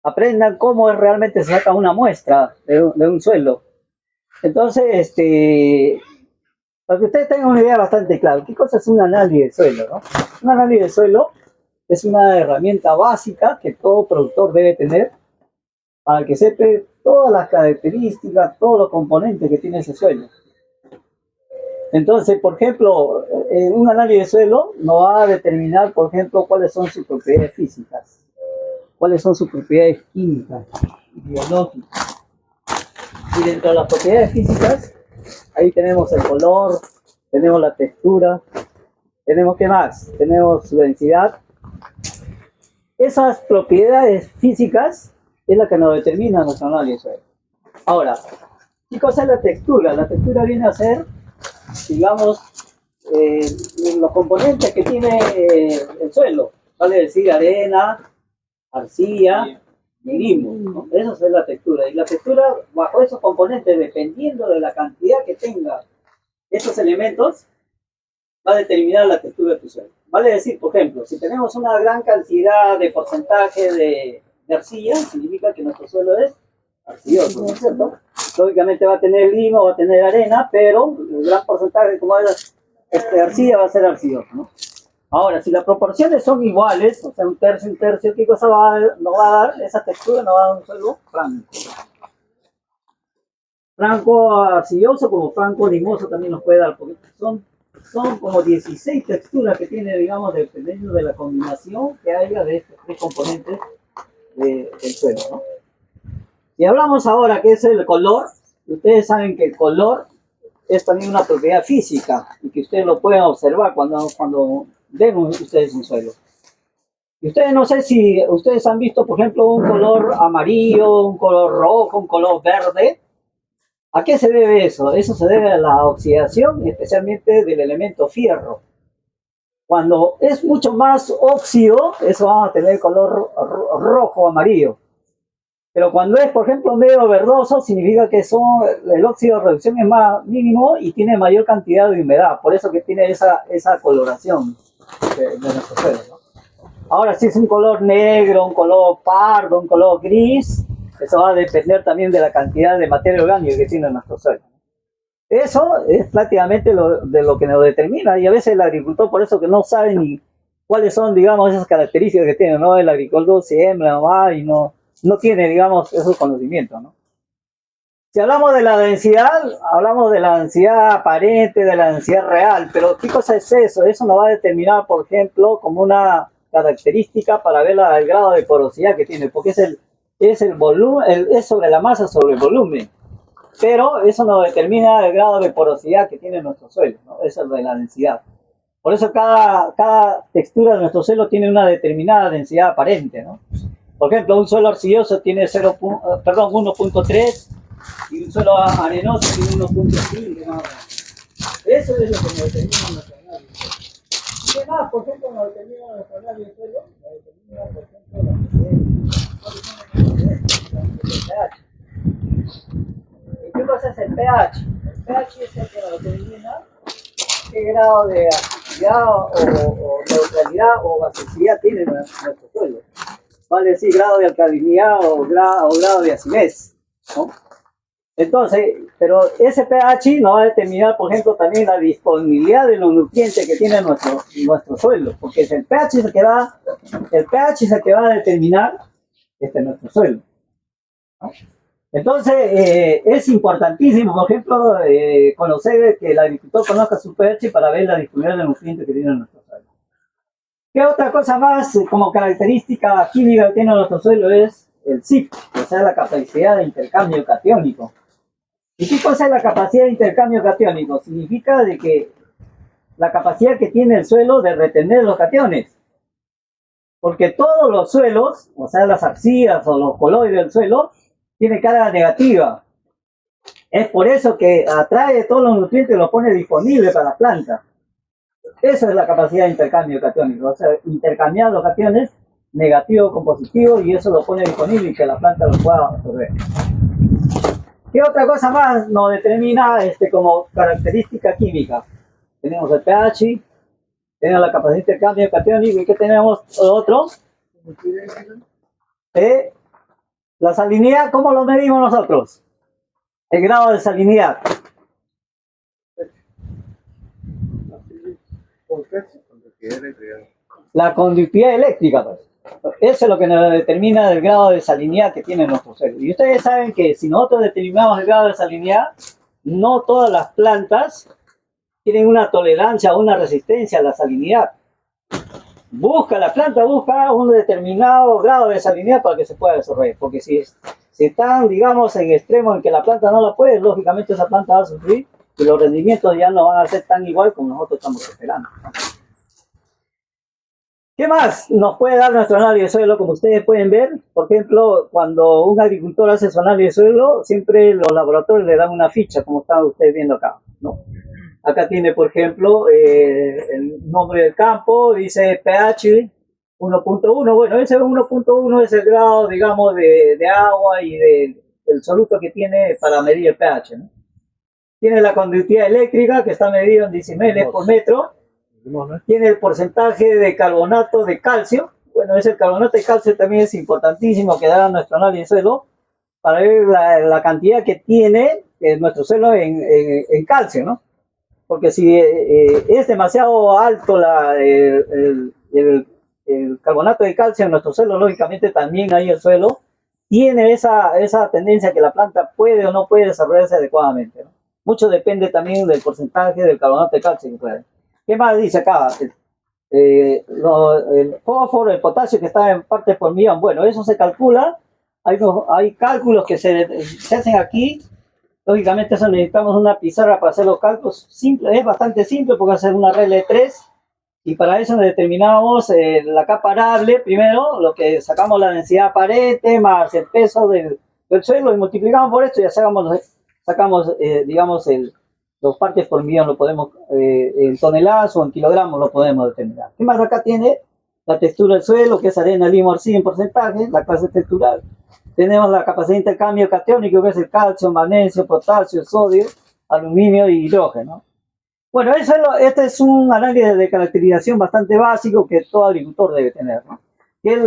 aprendan cómo realmente se saca una muestra de un suelo. Entonces, para que ustedes tengan una idea bastante clara, ¿qué cosa es un análisis de suelo? ¿No? Un análisis de suelo es una herramienta básica que todo productor debe tener para que sepa todas las características, todos los componentes que tiene ese suelo. Entonces, por ejemplo, un análisis de suelo nos va a determinar, por ejemplo, cuáles son sus propiedades físicas, cuáles son sus propiedades químicas, biológicas. Y dentro de las propiedades físicas, ahí tenemos el color, tenemos la textura, tenemos ¿qué más? Tenemos su densidad. Esas propiedades físicas es la que nos determina nuestro análisis de suelo. Ahora, ¿qué cosa es la textura? La textura viene a ser, digamos, los componentes que tiene el suelo, vale decir arena, arcilla y limo, ¿no? Eso es la textura. Y la textura, bajo esos componentes, dependiendo de la cantidad que tenga estos elementos, va a determinar la textura de tu suelo. Vale decir, por ejemplo, si tenemos una gran cantidad de porcentaje de arcilla, significa que nuestro suelo es arcilloso, ¿no es cierto? Lógicamente va a tener limo, va a tener arena, pero el gran porcentaje, como es arcilla, va a ser arcilloso, ¿no? Ahora, si las proporciones son iguales, o sea, un tercio, ¿qué cosa nos va a dar? Esa textura nos va a dar un suelo franco. Franco arcilloso como franco limoso también nos puede dar, porque son como 16 texturas que tiene, digamos, dependiendo de la combinación que haya de estos tres componentes del suelo, ¿no? Y hablamos ahora que es el color. Ustedes saben que el color es también una propiedad física y que ustedes lo pueden observar cuando ven ustedes un suelo. Y ustedes, no sé si ustedes han visto, por ejemplo, un color amarillo, un color rojo, un color verde. ¿A qué se debe eso? Eso se debe a la oxidación, especialmente del elemento fierro. Cuando es mucho más óxido, eso va a tener color rojo o amarillo. Pero cuando es, por ejemplo, medio verdoso, significa que el óxido de reducción es más mínimo y tiene mayor cantidad de humedad. Por eso que tiene esa coloración de nuestro suelo, ¿no? Ahora, si es un color negro, un color pardo, un color gris, eso va a depender también de la cantidad de materia orgánica que tiene nuestro suelo. Eso es prácticamente de lo que nos determina, y a veces el agricultor por eso que no sabe ni cuáles son, digamos, esas características que tiene, ¿no? El agricultor siembra y no tiene, digamos, esos conocimientos, ¿no? Si hablamos de la densidad, hablamos de la densidad aparente, de la densidad real, pero ¿qué cosa es eso? Eso nos va a determinar, por ejemplo, como una característica para ver el grado de porosidad que tiene, porque es el volumen, es sobre la masa sobre el volumen, pero eso nos determina el grado de porosidad que tiene nuestro suelo, ¿no? Eso es de la densidad. Por eso cada textura de nuestro suelo tiene una determinada densidad aparente, ¿no? Por ejemplo, un suelo arcilloso tiene 1.3 y un suelo arenoso tiene 1.5, ¿no? Eso es lo que nos determina nuestro análisis. ¿Qué más, por ejemplo, nos determina nuestro análisis de suelo? Nos determina, por ejemplo, el pH. ¿Qué cosa es el pH? El pH es el que nos determina qué grado de acidicidad o neutralidad o basicidad tiene nuestro suelo. Vale decir grado de alcalinidad o grado de acidez, ¿no? Entonces, pero ese pH nos va a determinar, por ejemplo, también la disponibilidad de los nutrientes que tiene nuestro suelo, porque es el pH es el que va a determinar nuestro suelo, ¿no? Entonces, es importantísimo, por ejemplo, conocer que el agricultor conozca su pH para ver la disponibilidad de nutrientes que tiene nuestro suelo. ¿Qué otra cosa más como característica química que tiene nuestro suelo es el CIP, o sea, la capacidad de intercambio catiónico? ¿Y qué cosa es la capacidad de intercambio catiónico? Significa de que la capacidad que tiene el suelo de retener los cationes. Porque todos los suelos, o sea, las arcillas o los coloides del suelo, tienen carga negativa. Es por eso que atrae todos los nutrientes y los pone disponibles para las plantas. Eso es la capacidad de intercambio catiónico, o sea, intercambiar los cationes negativo con positivo y eso lo pone disponible y que la planta lo pueda absorber. ¿Qué otra cosa más nos determina como característica química? Tenemos el pH, tenemos la capacidad de intercambio catiónico y ¿qué tenemos otro? La salinidad, ¿cómo lo medimos nosotros? El grado de salinidad. La conductividad eléctrica, pues. Eso es lo que nos determina el grado de salinidad que tiene nuestro suelo. Y ustedes saben que si nosotros determinamos el grado de salinidad, no todas las plantas tienen una tolerancia o una resistencia a la salinidad. La planta busca un determinado grado de salinidad para que se pueda desarrollar. Porque si están, digamos, en extremo en que la planta no la puede, lógicamente esa planta va a sufrir y los rendimientos ya no van a ser tan igual como nosotros estamos esperando. ¿Qué más nos puede dar nuestro análisis de suelo? Como ustedes pueden ver, por ejemplo, cuando un agricultor hace su análisis de suelo, siempre los laboratorios le dan una ficha, como están ustedes viendo acá, ¿no? Acá tiene, por ejemplo, el nombre del campo, dice pH 1.1. Bueno, ese 1.1 es el grado, digamos, de agua y del soluto que tiene para medir el pH, ¿no? Tiene la conductividad eléctrica, que está medido en decimeles por metro. Tiene el porcentaje de carbonato de calcio. Bueno, ese carbonato de calcio también es importantísimo que da nuestro análisis de suelo para ver la cantidad que tiene nuestro suelo en calcio, ¿no? Porque si es demasiado alto el carbonato de calcio en nuestro suelo, lógicamente también ahí el suelo tiene esa tendencia que la planta puede o no puede desarrollarse adecuadamente, ¿no? Mucho depende también del porcentaje del carbonato de calcio que puede. ¿Qué más dice acá? El fósforo, el potasio que está en partes por millón. Bueno, eso se calcula. Hay cálculos que se hacen aquí. Lógicamente eso necesitamos una pizarra para hacer los cálculos. Simple, es bastante simple porque hacer una regla de 3. Y para eso determinamos la capa arable. Primero, lo que sacamos la densidad aparente más el peso del suelo y multiplicamos por esto y ya sacamos digamos, los partes por millón, lo podemos en toneladas o en kilogramos lo podemos determinar. ¿Qué más acá tiene? La textura del suelo, que es arena, limo, arcilla en porcentaje, la clase textural. Tenemos la capacidad de intercambio catiónico, que es el calcio, magnesio, potasio, sodio, aluminio y hidrógeno. Bueno, este es un análisis de caracterización bastante básico que todo agricultor debe tener, ¿no?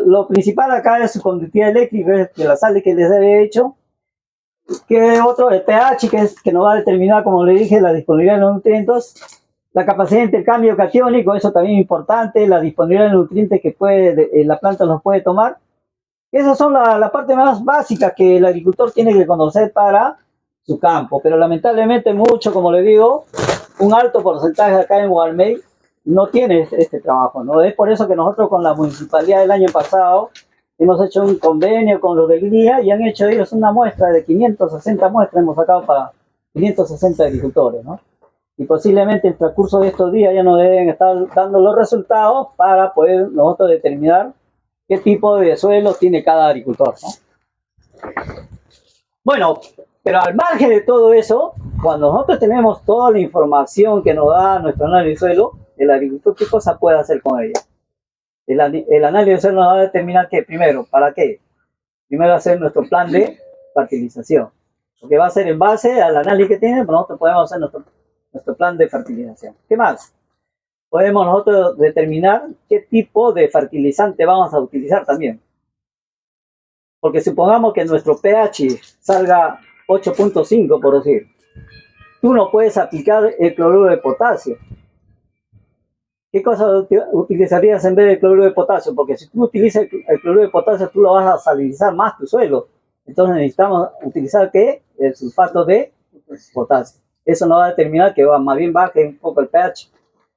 Lo principal acá es su conductividad eléctrica, que la sal que les he hecho. Que otro, el pH, que nos va a determinar, como le dije, la disponibilidad de los nutrientes, la capacidad de intercambio catiónico, eso también es importante, la disponibilidad de nutrientes que la planta los puede tomar. Esas son la parte más básica que el agricultor tiene que conocer para su campo, pero lamentablemente mucho, como le digo, un alto porcentaje acá en Gualmey no tiene este trabajo, ¿no? Es por eso que nosotros con la municipalidad del año pasado hemos hecho un convenio con los del GRIA y han hecho ellos una muestra de 560 muestras, hemos sacado para 560 agricultores, ¿no? Y posiblemente en el transcurso de estos días ya nos deben estar dando los resultados para poder nosotros determinar qué tipo de suelo tiene cada agricultor, ¿no? Bueno, pero al margen de todo eso, cuando nosotros tenemos toda la información que nos da nuestro análisis de suelo, el agricultor, ¿qué cosa puede hacer con ella? El análisis de suelo nos va a determinar que, primero, ¿para qué? Primero hacer nuestro plan de fertilización. Porque va a ser en base al análisis que tiene, nosotros podemos hacer nuestro plan de fertilización. ¿Qué más? Podemos nosotros determinar qué tipo de fertilizante vamos a utilizar también. Porque supongamos que nuestro pH salga 8.5, por decir. Tú no puedes aplicar el cloruro de potasio. ¿Qué cosa utilizarías en vez del cloruro de potasio? Porque si tú utilizas el cloruro de potasio, tú lo vas a salinizar más tu suelo. Entonces necesitamos utilizar, ¿qué? El sulfato de potasio. Eso nos va a determinar que más bien baje un poco el pH.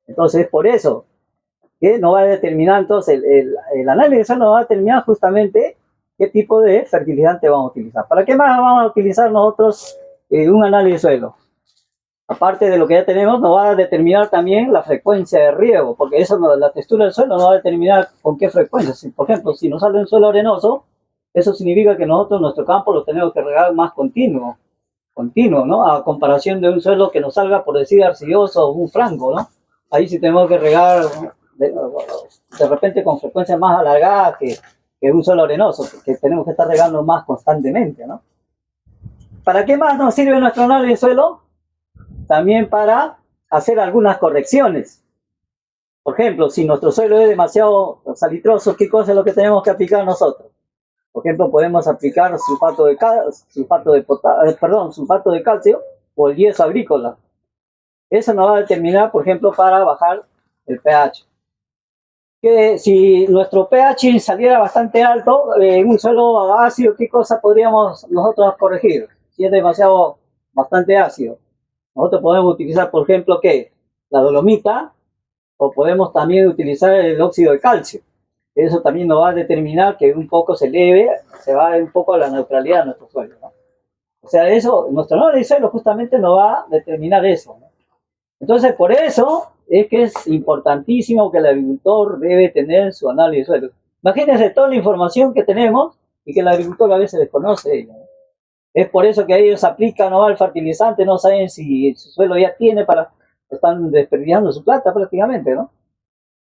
Entonces es por eso que nos va a determinar, entonces el análisis nos va a determinar justamente qué tipo de fertilizante vamos a utilizar. ¿Para qué más vamos a utilizar nosotros un análisis de suelo? Aparte de lo que ya tenemos, nos va a determinar también la frecuencia de riego, porque eso la textura del suelo nos va a determinar con qué frecuencia. Por ejemplo, si nos sale un suelo arenoso, eso significa que nosotros nuestro campo lo tenemos que regar más continuo, ¿no? A comparación de un suelo que nos salga, por decir, arcilloso o un franco, ¿no? Ahí sí tenemos que regar de repente con frecuencia más alargada que un suelo arenoso, que tenemos que estar regando más constantemente, ¿no? ¿Para qué más nos sirve nuestro análisis de suelo? También para hacer algunas correcciones. Por ejemplo, si nuestro suelo es demasiado salitroso, ¿qué cosa es lo que tenemos que aplicar nosotros? Por ejemplo, podemos aplicar sulfato de calcio o el yeso agrícola. Eso nos va a determinar, por ejemplo, para bajar el pH. Que si nuestro pH saliera bastante alto en un suelo ácido, ¿qué cosa podríamos nosotros corregir? Si es demasiado, bastante ácido. Nosotros podemos utilizar, por ejemplo, ¿qué? La dolomita, o podemos también utilizar el óxido de calcio. Eso también nos va a determinar que un poco se eleve, se va un poco a la neutralidad de nuestro suelo, ¿no? O sea, eso, nuestro análisis de suelo justamente nos va a determinar eso, ¿no? Entonces, por eso es que es importantísimo que el agricultor debe tener su análisis de suelo. Imagínense toda la información que tenemos y que el agricultor a veces desconoce, ¿no? Es por eso que ellos aplican, ¿no?, al fertilizante, no saben si su suelo ya tiene para... Están desperdiciando su plata prácticamente, ¿no?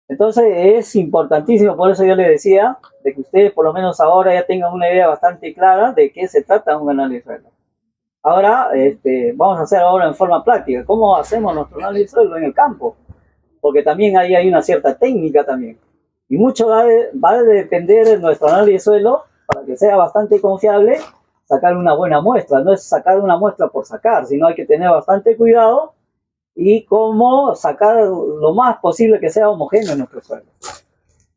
Entonces es importantísimo, por eso yo le decía, de que ustedes por lo menos ahora ya tengan una idea bastante clara de qué se trata un análisis de suelo. Ahora, vamos a hacer ahora en forma práctica, ¿cómo hacemos nuestro análisis de suelo en el campo? Porque también ahí hay una cierta técnica también. Y mucho va a depender de nuestro análisis de suelo, para que sea bastante confiable, sacar una buena muestra. No es sacar una muestra por sacar, sino hay que tener bastante cuidado y cómo sacar lo más posible que sea homogéneo en nuestro suelo.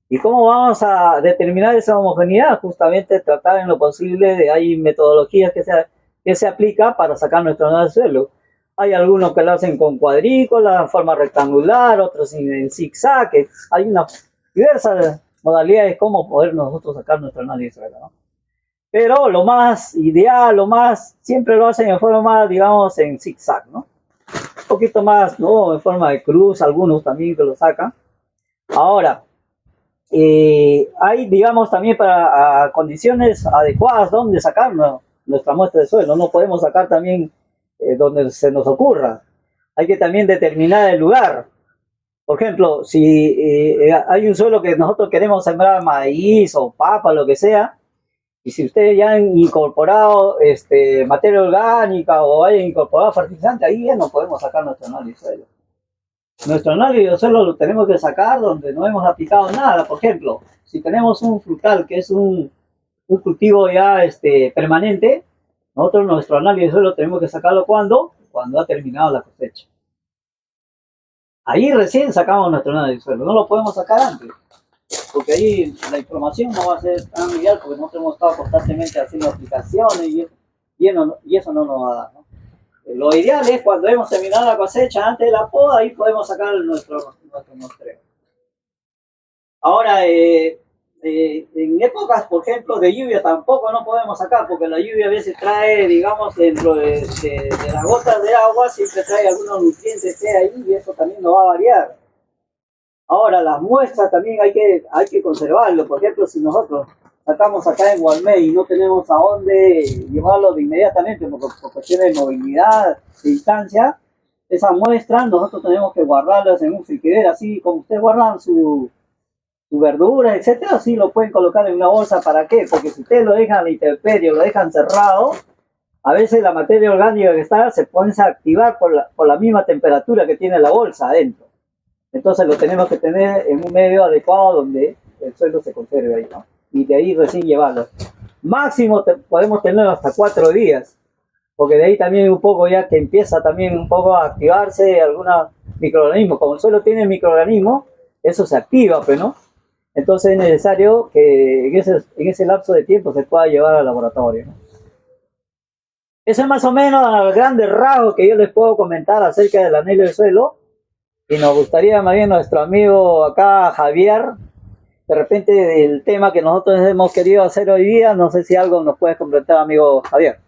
¿Y cómo vamos a determinar esa homogeneidad? Justamente tratar en lo posible, hay metodologías que se aplica para sacar nuestro análisis de suelo. Hay algunos que lo hacen con cuadrículas, en forma rectangular, otros en zigzag. Hay unas diversas modalidades de cómo poder nosotros sacar nuestro análisis de suelo, ¿no? Pero lo más ideal, siempre lo hacen en forma, digamos, en zigzag, ¿no? Un poquito más, ¿no?, en forma de cruz, algunos también que lo sacan. Ahora, hay, digamos, también para condiciones adecuadas donde sacar nuestra muestra de suelo. No podemos sacar también donde se nos ocurra. Hay que también determinar el lugar. Por ejemplo, si hay un suelo que nosotros queremos sembrar maíz o papa, lo que sea, y si ustedes ya han incorporado materia orgánica o hayan incorporado fertilizante, ahí ya no podemos sacar nuestro análisis de suelo. Nuestro análisis de suelo lo tenemos que sacar donde no hemos aplicado nada. Por ejemplo, si tenemos un frutal que es un cultivo ya permanente, nosotros nuestro análisis de suelo tenemos que sacarlo cuando ha terminado la cosecha. Ahí recién sacamos nuestro análisis de suelo, no lo podemos sacar antes, porque ahí la información no va a ser tan ideal, porque nosotros hemos estado constantemente haciendo aplicaciones y eso no nos va a dar, ¿no? Lo ideal es cuando hemos terminado la cosecha, antes de la poda, ahí podemos sacar nuestro muestreo. Ahora, en épocas, por ejemplo, de lluvia tampoco no podemos sacar, porque la lluvia a veces trae, digamos, dentro de las gotas de agua, siempre trae algunos nutrientes que hay ahí y eso también nos va a variar. Ahora, las muestras también hay que conservarlo. Por ejemplo, si nosotros sacamos acá en Gualmey y no tenemos a dónde llevarlo de inmediatamente por cuestiones de movilidad, de distancia, esas muestras nosotros tenemos que guardarlas en un frigider, así como ustedes guardan su verdura, etcétera, así lo pueden colocar en una bolsa. ¿Para qué? Porque si ustedes lo dejan a la intemperie, lo dejan cerrado, a veces la materia orgánica que está se comienza a activar por la misma temperatura que tiene la bolsa adentro. Entonces lo tenemos que tener en un medio adecuado donde el suelo se conserve ahí, ¿no? Y de ahí recién llevarlo. Máximo podemos tenerlo hasta 4 días, porque de ahí también un poco ya que empieza también un poco a activarse algunos microorganismos. Como el suelo tiene microorganismos, eso se activa, pues, ¿no? Entonces es necesario que en ese lapso de tiempo se pueda llevar al laboratorio, ¿no? Eso es más o menos a grandes rasgos que yo les puedo comentar acerca del análisis del suelo. Y nos gustaría más bien nuestro amigo acá, Javier, de repente el tema que nosotros hemos querido hacer hoy día, no sé si algo nos puedes completar, amigo Javier.